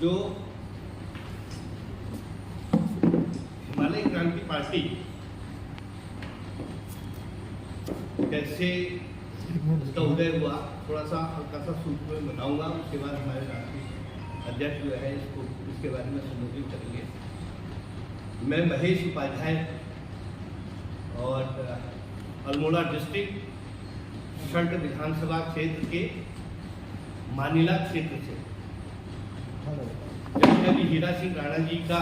जो हिमालय क्रांति पार्टी कैसे उसका उदय हुआ, थोड़ा सा हल्का सा सूत्र में बताऊंगा। उसके बाद हमारे राष्ट्रीय अध्यक्ष जो है इसके बारे में संबोधित करेंगे। मैं महेश उपाध्याय और अल्मोड़ा डिस्ट्रिक्ट शंट विधानसभा क्षेत्र के मानिला क्षेत्र से, जब हीरा सिंह राणा जी का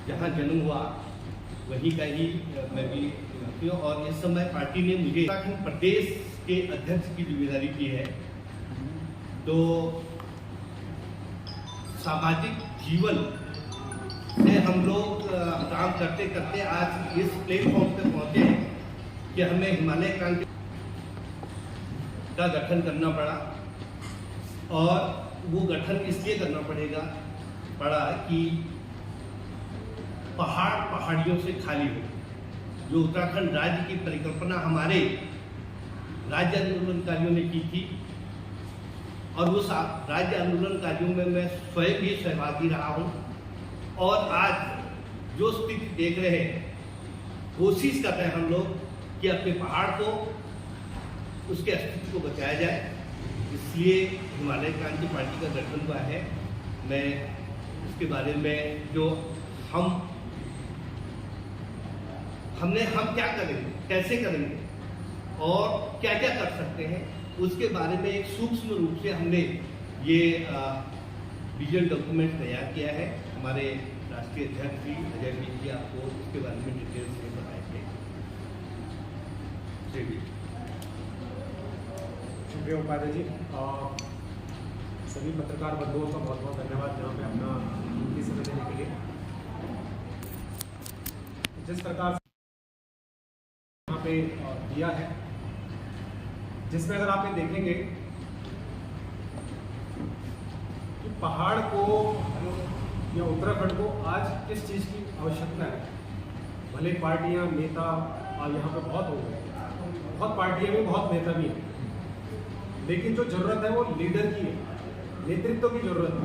जहाँ जन्म हुआ वहीं का ही मैं भी हूँ। और इस समय पार्टी ने मुझे उत्तराखंड प्रदेश के अध्यक्ष की जिम्मेदारी दी है। तो सामाजिक जीवन से हम लोग काम करते करते आज इस प्लेटफॉर्म पे पहुंचे हैं कि हमें हिमालय क्रांति का गठन करना पड़ा। और वो गठन इसलिए करना पड़ा कि पहाड़ियों से खाली हो। जो उत्तराखंड राज्य की परिकल्पना हमारे राज्य आंदोलनकारियों ने की थी, और उस राज्य आंदोलनकारियों में मैं स्वयं भी सहभागी रहा हूँ। और आज जो स्थिति देख रहे हैं, कोशिश कर रहे हैं हम लोग कि अपने पहाड़ को, उसके अस्तित्व को बचाया जाए। इसलिए हिमालय क्रांति पार्टी का गठन हुआ है। मैं इसके बारे में जो हम क्या करेंगे, कैसे करेंगे और क्या क्या कर सकते हैं, उसके बारे में एक सूक्ष्म रूप से हमने ये विजन डॉक्यूमेंट तैयार किया है। हमारे राष्ट्रीय अध्यक्ष श्री अजय मिश्र जी आपको इसके बारे में डिटेल से बताएंगे। शुक्रिया उपाध्याय जी। सभी पत्रकार बंधुओं का बहुत बहुत धन्यवाद यहाँ पे अपना कीमती समय देने के लिए। जिस प्रकार यहाँ पे दिया है, जिसमें अगर आप ये देखेंगे कि पहाड़ को या उत्तराखंड को आज किस चीज़ की आवश्यकता है। भले पार्टियां, नेता यहाँ पे बहुत हो गए, बहुत पार्टियां भी, बहुत नेता भी हैं, लेकिन जो जरूरत है वो लीडर की है, नेतृत्व की जरूरत है।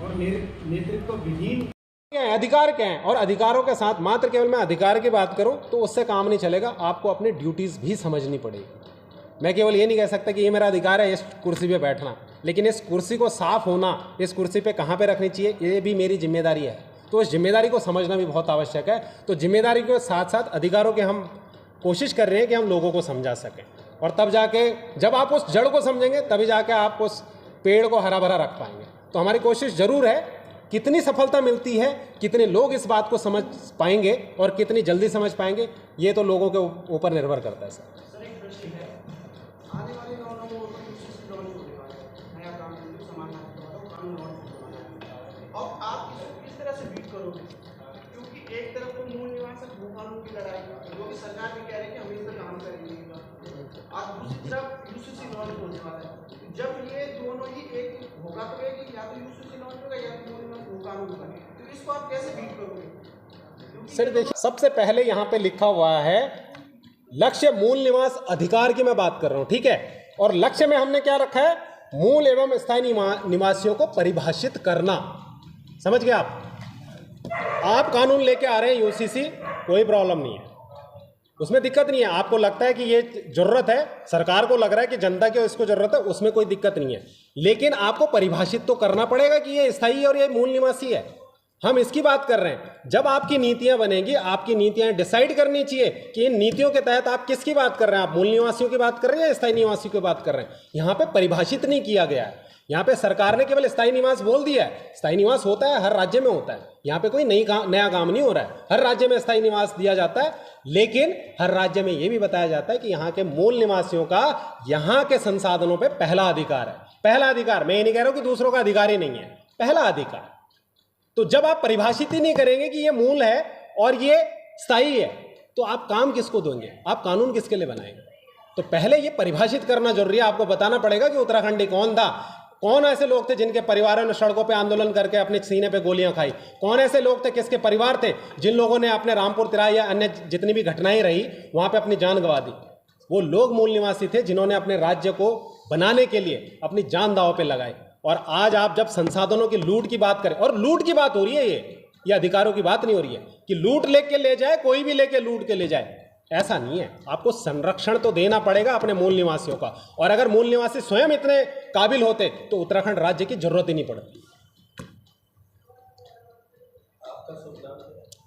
और नेतृत्व विहीन अधिकार क्या है, और अधिकारों के साथ मात्र केवल मैं अधिकार की बात करूं तो उससे काम नहीं चलेगा। आपको अपनी ड्यूटीज़ भी समझनी पड़ेगी। मैं केवल ये नहीं कह सकता कि ये मेरा अधिकार है इस कुर्सी पे बैठना, लेकिन इस कुर्सी को साफ होना, इस कुर्सी पे कहाँ पे रखनी चाहिए, ये भी मेरी जिम्मेदारी है। तो इस जिम्मेदारी को समझना भी बहुत आवश्यक है। तो जिम्मेदारी के साथ साथ अधिकारों के हम कोशिश कर रहे हैं कि हम लोगों को समझा सकें, और तब जाके जब आप उस जड़ को समझेंगे तभी जाके आप उस पेड़ को हरा भरा रख पाएंगे। तो हमारी कोशिश ज़रूर है। कितनी सफलता मिलती है, कितने लोग इस बात को समझ पाएंगे और कितनी जल्दी समझ पाएंगे, ये तो लोगों के ऊपर निर्भर करता है। सर एक प्रश्न है, आने वाले 9 नवंबर को यूसीसी लॉन्च होने वाला है, नया कानून समान कानून लॉन्च होने वाला है, और आप इसको किस तरह से बीट करोगे? क्योंकि एक तरफ तो मूल निवासक भूखंड की लड़ाई, जो कि सरकार भी कह रही है कि हम इस पर काम करेंगे, और दूसरी तरफ यूसीसी लॉन्च होने वाला है। जब ये दोनों ही एक होगा तो एक या तो यूसीसी लॉन्च होगा या तो मूल निवासक भूखंड होगा, तो इसको आप कैसे बीट करोगे? सर देखिए, सबसे पहले यहाँ पे लिखा हुआ है लक्ष्य मूल निवास अधिकार की मैं बात कर रहा हूँ, ठीक है। और लक्ष्य में हमने क्या रखा है, मूल एवं स्थायी निवासियों को परिभाषित करना। समझ गए आप कानून लेके आ रहे हैं यूसीसी, कोई प्रॉब्लम नहीं है, उसमें दिक्कत नहीं है। आपको लगता है कि ये जरूरत है, सरकार को लग रहा है कि जनता की इसको जरूरत है, उसमें कोई दिक्कत नहीं है। लेकिन आपको परिभाषित तो करना पड़ेगा कि ये स्थायी और ये मूल निवासी है। हम इसकी बात कर रहे हैं। जब आपकी नीतियां बनेगी, आपकी नीतियां डिसाइड करनी चाहिए कि इन नीतियों के तहत आप किसकी बात कर रहे हैं, आप मूल निवासियों की बात कर रहे हैं या स्थायी निवासियों की बात कर रहे हैं। यहाँ पे परिभाषित नहीं किया गया है। यहाँ पे सरकार ने केवल स्थायी निवास बोल दिया है। स्थायी निवास होता है, हर राज्य में होता है, यहाँ पे कोई नया काम नहीं हो रहा है। हर राज्य में स्थायी निवास दिया जाता है, लेकिन हर राज्य में ये भी बताया जाता है कि यहाँ के मूल निवासियों का यहाँ के संसाधनों पर पहला अधिकार है। पहला अधिकार, मैं ये नहीं कह रहा हूँ कि दूसरों का अधिकार ही नहीं है, पहला अधिकार। तो जब आप परिभाषित ही नहीं करेंगे कि ये मूल है और ये स्थायी है, तो आप काम किसको देंगे, आप कानून किसके लिए बनाएंगे? तो पहले ये परिभाषित करना जरूरी है। आपको बताना पड़ेगा कि उत्तराखंडी कौन था, कौन ऐसे लोग थे जिनके परिवारों ने सड़कों पे आंदोलन करके अपने सीने पे गोलियां खाई, कौन ऐसे लोग थे, किसके परिवार थे जिन लोगों ने अपने रामपुर तिराही या अन्य जितनी भी घटनाएं रही वहां पे अपनी जान गंवा दी। वो लोग मूल निवासी थे जिन्होंने अपने राज्य को बनाने के लिए अपनी जान दांव पे लगाई। और आज आप जब संसाधनों की लूट की बात करें, और लूट की बात हो रही है, ये अधिकारों की बात नहीं हो रही है कि लूट लेके ले जाए, कोई भी लेके लूट के ले जाए, ऐसा नहीं है। आपको संरक्षण तो देना पड़ेगा अपने मूल निवासियों का, और अगर मूल निवासी स्वयं इतने काबिल होते तो उत्तराखंड राज्य की जरूरत ही नहीं पड़ती।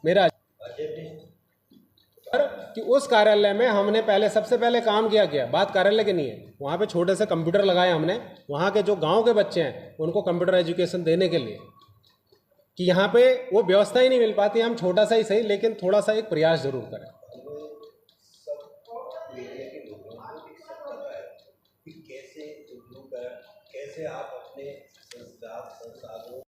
मेरा कि उस कार्यालय में हमने पहले सबसे पहले काम किया, बात कार्यालय की नहीं है, वहाँ पे छोटे से कंप्यूटर लगाए हमने, वहाँ के जो गांव के बच्चे हैं उनको कंप्यूटर एजुकेशन देने के लिए, कि यहाँ पे वो व्यवस्था ही नहीं मिल पाती। हम छोटा सा ही सही, लेकिन थोड़ा सा एक प्रयास जरूर करें। कैसे आप अपने संसाधनों